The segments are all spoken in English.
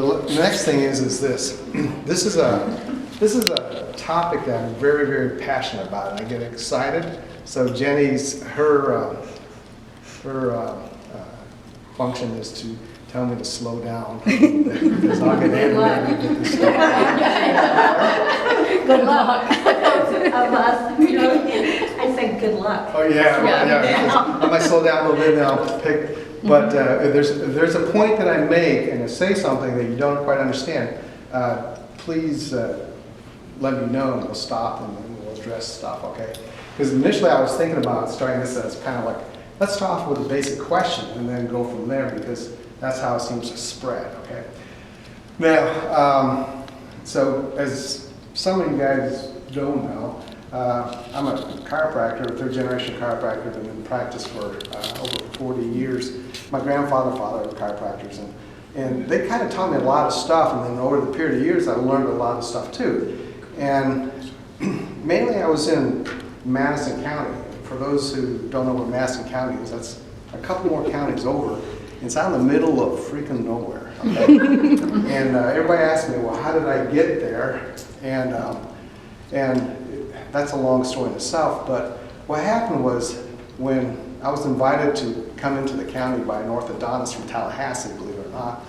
The next thing is this. This is a topic that I'm very, very passionate about, and I get excited. So Jenny's her function is to tell me to slow down because I'll get animated with this stuff. Good luck. Of us, I said good luck. Oh yeah. I might slow down a little bit and I'll pick. But if there's a point that I make and I say something that you don't quite understand, please let me know and we'll stop and we'll address stuff, okay? Because initially I was thinking about starting this as kind of like, let's start off with a basic question and then go from there because that's how it seems to spread, okay? Now, so as some of you guys don't know, I'm a chiropractor, a third-generation chiropractor, been in practice for over 40 years. My grandfather, father were chiropractors, and they kind of taught me a lot of stuff, and then over the period of years, I learned a lot of stuff too. And mainly I was in Madison County. For those who don't know where Madison County is, that's a couple more counties over. It's out in the middle of freaking nowhere, okay? And everybody asks me, well, how did I get there? And that's a long story in itself, but what happened was when I was invited to come into the county by an orthodontist from Tallahassee, believe it or not,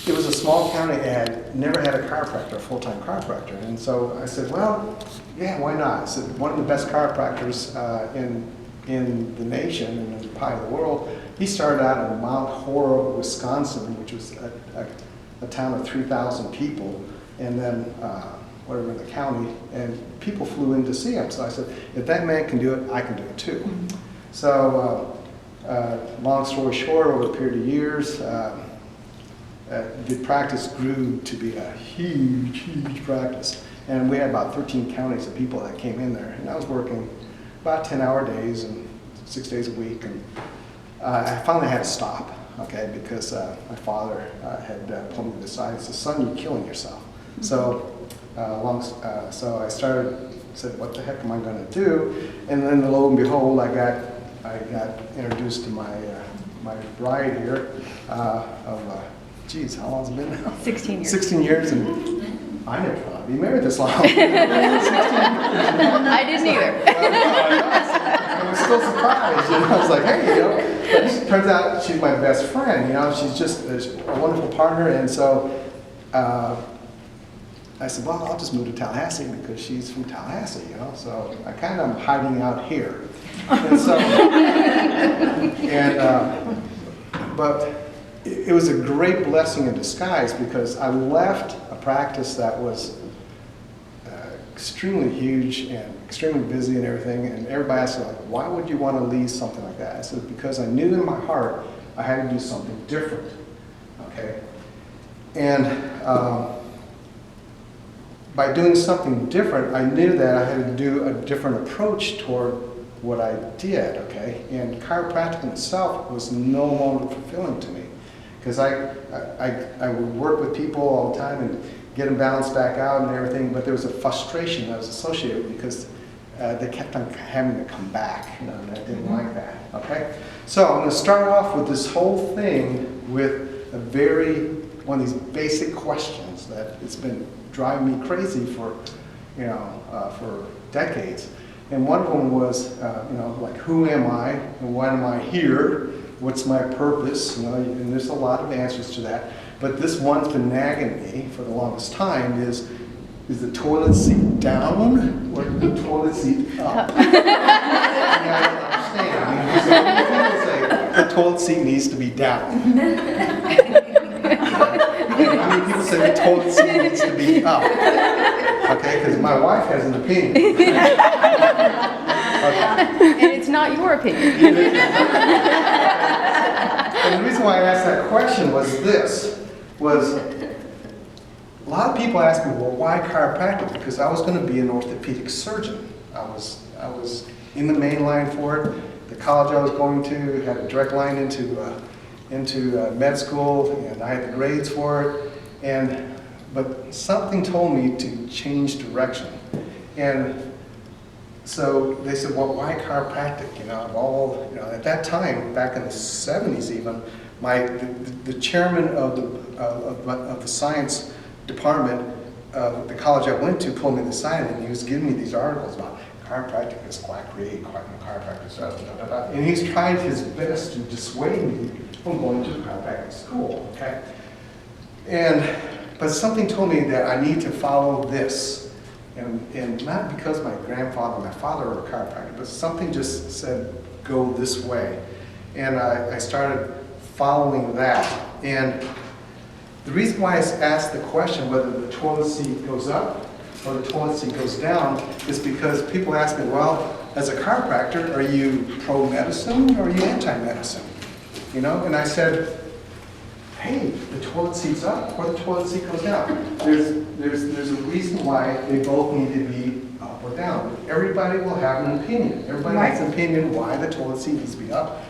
it was a small county and never had a chiropractor, a full-time chiropractor. And so I said, well, yeah, why not? I said, one of the best chiropractors in the nation and probably the world, he started out in Mount Horeb, Wisconsin, which was a town of 3,000 people, and then whatever in the county, and people flew in to see him. So I said, if that man can do it, I can do it too. So long story short, over a period of years, the practice grew to be a huge, huge practice. And we had about 13 counties of people that came in there. And I was working about 10-hour days and 6 days a week. And I finally had to stop, okay, because my father had pulled me to the side and said, son, you're killing yourself. So so I said, what the heck am I going to do? And then lo and behold, I got introduced to my bride here geez, how long has it been now? 16 years. 16 years, and I never thought I'd be married this long. 16 years. I didn't either. I was still surprised, I was like, hey, but it turns out she's my best friend, she's just a wonderful partner, and so I said, well, I'll just move to Tallahassee because she's from Tallahassee, so I kind of am hiding out here. And so, but it was a great blessing in disguise because I left a practice that was extremely huge and extremely busy and everything, and everybody asked me, like, why would you want to leave something like that? I said, because I knew in my heart I had to do something different, okay? And by doing something different, I knew that I had to do a different approach toward what I did, okay? And chiropractic itself was no longer fulfilling to me because I would work with people all the time and get them balanced back out and everything, but there was a frustration that was associated with because they kept on having to come back, and I didn't like that, okay? So I'm going to start off with this whole thing with one of these basic questions that it's been driving me crazy for decades. And one of them was, like, who am I and why am I here? What's my purpose? And there's a lot of answers to that. But this one's been nagging me for the longest time is the toilet seat down or the toilet seat up? I don't understand. People say the toilet seat needs to be down. How many people say the toilet seat needs to be up? Okay, because my wife has an opinion. Okay. And it's not your opinion. And the reason why I asked that question was a lot of people ask me, well, why chiropractic? Because I was going to be an orthopedic surgeon. I was in the main line for it. The college I was going to had a direct line into med school, and I had the grades for it. But something told me to change direction. And so they said, well, why chiropractic? At that time, back in the 70s even, The chairman of the science department of the college I went to pulled me aside, and he was giving me these articles about chiropractic is quack-create, chiropractic is and he's tried his best to dissuade me from going to chiropractic school, okay? But something told me that I need to follow this. And not because my grandfather and my father were a chiropractor, but something just said, go this way. And I started following that. And the reason why I asked the question whether the toilet seat goes up or the toilet seat goes down is because people ask me, well, as a chiropractor, are you pro-medicine or are you anti-medicine? You know, and I said, hey, the toilet seat's up or the toilet seat goes down. There's a reason why they both need to be up or down. Everybody will have an opinion. Everybody has an opinion why the toilet seat needs to be up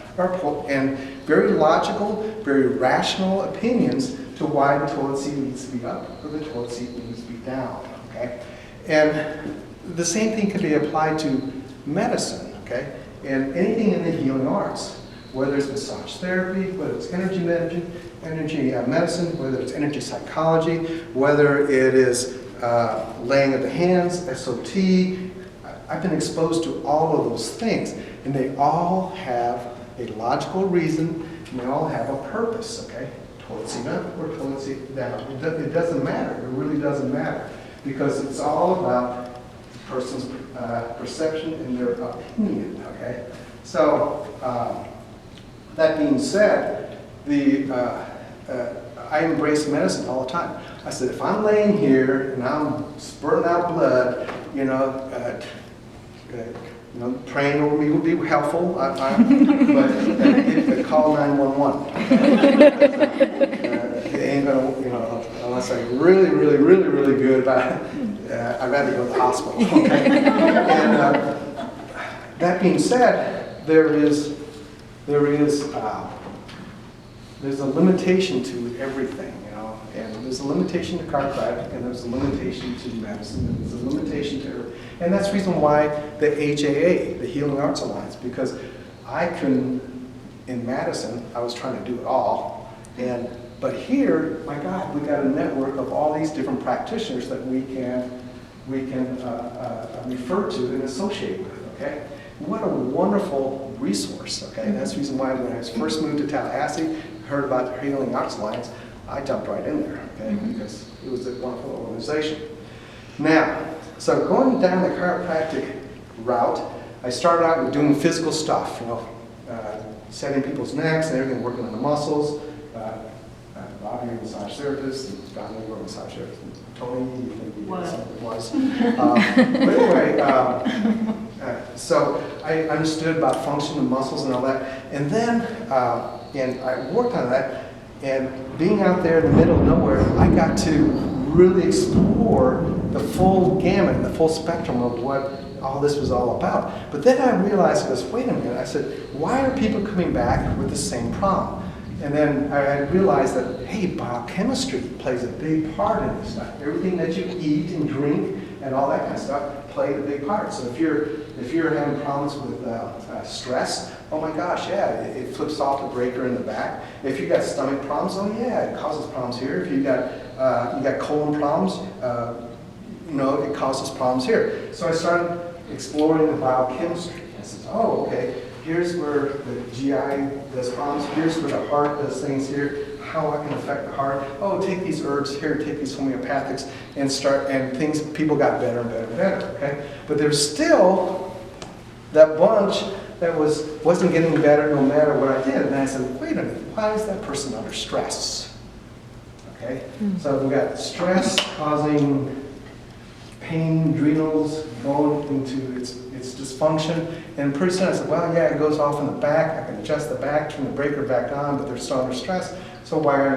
and very logical, very rational opinions to why the toilet seat needs to be up or the toilet seat needs to be down, okay? And the same thing can be applied to medicine, okay? And anything in the healing arts, whether it's massage therapy, whether it's energy medicine, whether it's energy psychology, whether it is laying of the hands, SOT. I've been exposed to all of those things, and they all have a logical reason, and they all have a purpose, okay? Toilet seat up or toilet seat down. It doesn't matter. It really doesn't matter, because it's all about the person's perception and their opinion, okay? So, that being said, I embrace medicine all the time. I said, if I'm laying here and I'm spurting out blood, praying over me would be helpful, but call 911. It ain't gonna, unless I'm really, really, really, really good about it, I'd rather go to the hospital. Okay? And that being said, there's a limitation to everything, and there's a limitation to chiropractic, and there's a limitation to medicine, and there's a limitation to, and that's the reason why the HAA, the Healing Arts Alliance, because I couldn't, in Madison, I was trying to do it all, but here, my God, we got a network of all these different practitioners that we can refer to and associate with, okay? What a wonderful resource, okay? And that's the reason why when I first moved to Tallahassee, heard about the Healing Arts Alliance, I jumped right in there, okay? Because it was a wonderful organization. Now, so going down the chiropractic route, I started out with doing physical stuff, setting people's necks and everything, working on the muscles. Bobby, a massage therapist, and Donnie, a massage therapist, and Tony, you think he did something was. But anyway, so I understood about function of muscles and all that. And then, and I worked on that, and being out there in the middle of nowhere, I got to really explore the full gamut, the full spectrum of what all this was all about. But then I realized, wait a minute, I said, why are people coming back with the same problem? And then I realized that, hey, biochemistry plays a big part in this stuff. Everything that you eat and drink and all that kind of stuff played a big part. So if you're having problems with stress, oh my gosh, yeah, it flips off the breaker in the back. If you got stomach problems, oh yeah, it causes problems here. If you got colon problems, it causes problems here. So I started exploring the biochemistry. I said, oh, okay. Here's where the GI does problems. Here's where the heart does things here. How I can affect the heart. Oh, take these herbs here, take these homeopathics, and things. People got better and better and better. Okay, but there's still that bunch that wasn't getting better no matter what I did. And I said, wait a minute, why is that person under stress? Okay, so we got stress causing pain, adrenals going into its dysfunction, and pretty soon I said, well, yeah, it goes off in the back. I can adjust the back, turn the breaker back on, but they're still under stress. So why are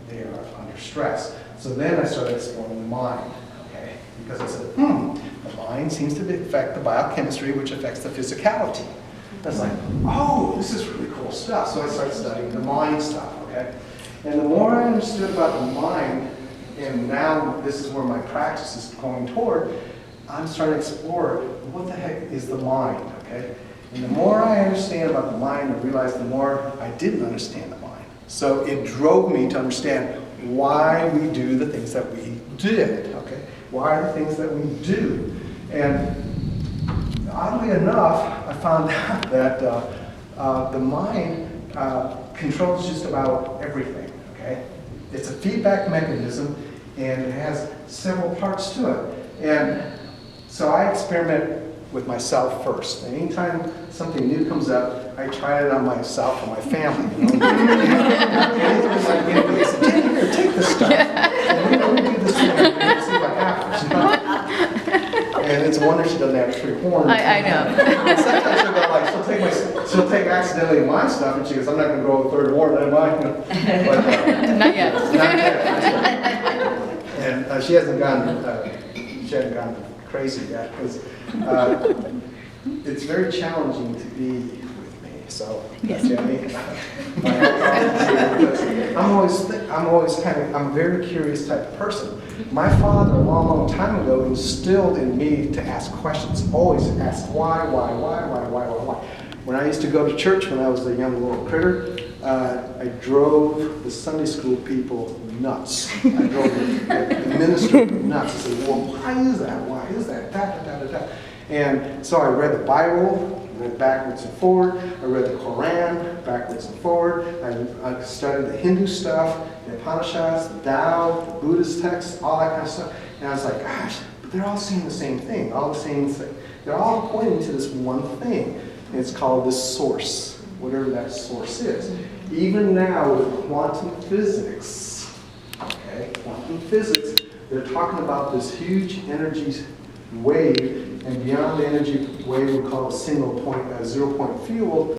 they under stress? So then I started exploring the mind, okay? Because I said, the mind seems to affect the biochemistry, which affects the physicality. I was like, oh, this is really cool stuff. So I started studying the mind stuff, okay? And the more I understood about the mind, and now this is where my practice is going toward, I'm starting to explore what the heck is the mind, okay? And the more I understand about the mind, I realize the more I didn't understand the mind. So it drove me to understand why we do the things that we did, okay? Why are the things that we do? And oddly enough, I found out that the mind controls just about everything, okay? It's a feedback mechanism, and it has several parts to it. And so I experiment with myself first. And anytime something new comes up, I try it on myself or my family. You know? It's like, they say, here, take this stuff. And let me do this thing and see what happens. You know? And it's a wonder she doesn't have 3 horns. I know. And sometimes she'll go like, she'll take accidentally my stuff, and she goes, I'm not going to grow a 3rd horn, am I? You know? But, Not yet. not yet. And she hasn't gone crazy yet, because it's very challenging to be with me. So, Jenny, I'm a very curious type of person. My father, a long, long time ago, instilled in me to ask questions. Always ask why. When I used to go to church when I was a young little critter, I drove the Sunday school people nuts. I drove the minister nuts. I said, well, why is that? Why is that? And so I read the Bible, read backwards and forward. I read the Quran backwards and forward. I studied the Hindu stuff, the Upanishads, the Tao, the Buddhist texts, all that kind of stuff. And I was like, gosh, but they're all saying the same thing, all the same thing. They're all pointing to this one thing. And it's called this source, whatever that source is. Even now with quantum physics, okay, quantum physics, they're talking about this huge energy wave, and beyond the energy wave we call a 0 point field.